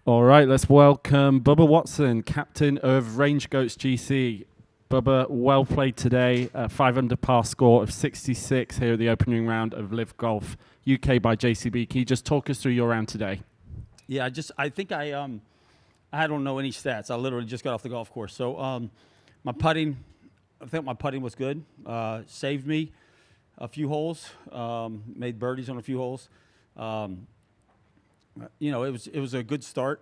All right, let's welcome Bubba Watson, captain of RangeGoats GC. Bubba, well played today. 5 under par score of 66 here at the opening round of LIV Golf UK by JCB. Can you just talk us through your round today? Yeah, I think I don't know any stats. I literally just got off the golf course. So my putting, I think my putting was good. Saved me a few holes. Made birdies on a few holes. You know, it was a good start.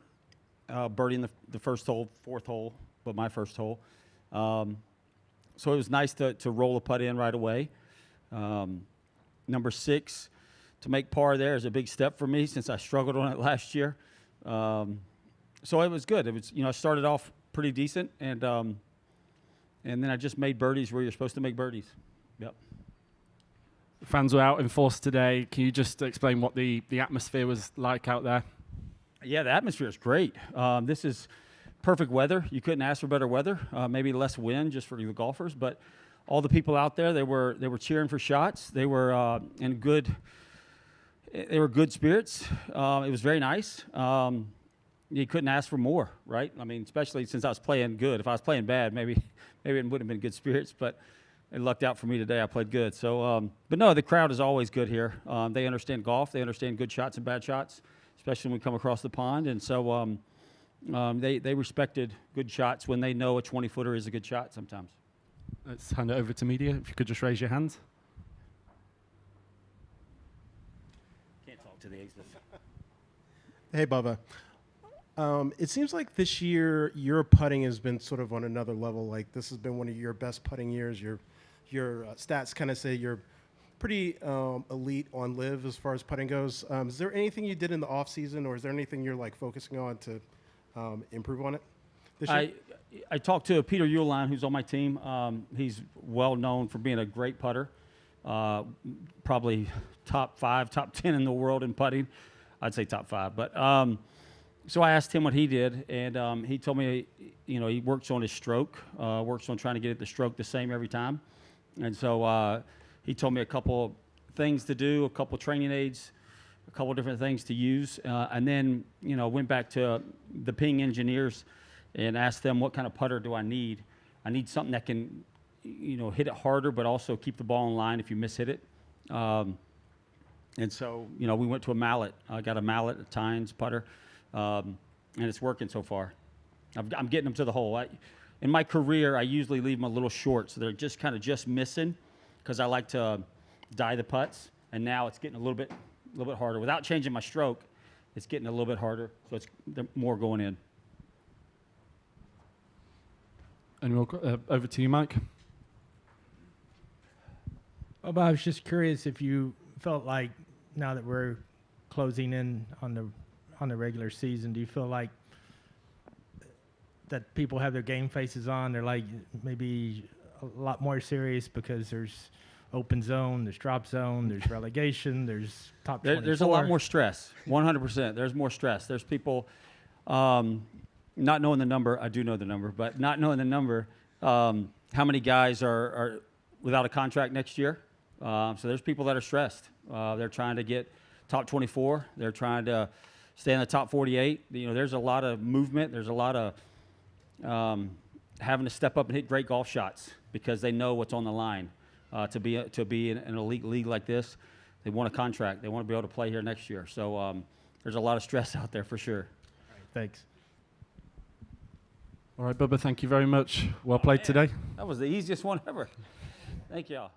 Birdieing the first hole, fourth hole, but my first hole. So it was nice to roll a putt in right away. Number 6, to make par there is a big step for me since I struggled on it last year. So it was good. It was, you know, I started off pretty decent, and then I just made birdies where you're supposed to make birdies. Yep. Fans were out in force today. Can you just explain what the atmosphere was like out there? Yeah, the atmosphere is great. This is perfect weather. You couldn't ask for better weather. Maybe less wind just for the golfers, but all the people out there, they were cheering for shots. They were in good. They were good spirits. It was very nice. You couldn't ask for more, right? I mean, especially since I was playing good. If I was playing bad, maybe it wouldn't have been good spirits, but it lucked out for me today. I played good. So, but no, the crowd is always good here. They understand golf. They understand good shots and bad shots, especially when we come across the pond. And so they respected good shots when they know a 20-footer is a good shot sometimes. Let's hand it over to media. If you could just raise your hands. Can't talk to the exes. Hey, Bubba. It seems like this year your putting has been sort of on another level. Like this has been one of your best putting years. Your stats kind of say you're pretty elite on LIV as far as putting goes. Is there anything you did in the off season, or is there anything you're like focusing on to improve on it this year? I talked to Peter Uihlein, who's on my team. He's well known for being a great putter, probably top 5, top 10 in the world in putting. I'd say top 5, but so I asked him what he did, and he told me, you know, he works on his stroke, works on trying to get the stroke the same every time, and so he told me a couple things to do, a couple training aids, a couple different things to use, and then, you know, went back to the Ping engineers and asked them what kind of putter do I need. I need something that can, you know, hit it harder, but also keep the ball in line if you mishit it. And so, you know, we went to a mallet. I got a mallet, a Tines putter, and it's working so far. I'm getting them to the hole. In my career, I usually leave them a little short, so they're just kind of just missing, because I like to die the putts. And now it's getting a little bit harder. Without changing my stroke, it's getting a little bit harder, so it's more going in. And we'll over to you, Mike. Oh, but I was just curious if you felt like now that we're closing in on the regular season, do you feel like that people have their game faces on? They're like maybe a lot more serious because there's open zone, there's drop zone, there's relegation, there's top 24. There's a lot more stress, 100%. There's more stress. There's people not knowing the number. I do know the number, but not knowing the number, how many guys are without a contract next year. So there's people that are stressed. They're trying to get top 24. They're trying to stay in the top 48. You know, there's a lot of movement. There's a lot of having to step up and hit great golf shots because they know what's on the line. To be in an elite league like this, they want a contract. They want to be able to play here next year. So there's a lot of stress out there for sure. All right, thanks. All right, Bubba, thank you very much. Well played today. That was the easiest one ever. Thank y'all.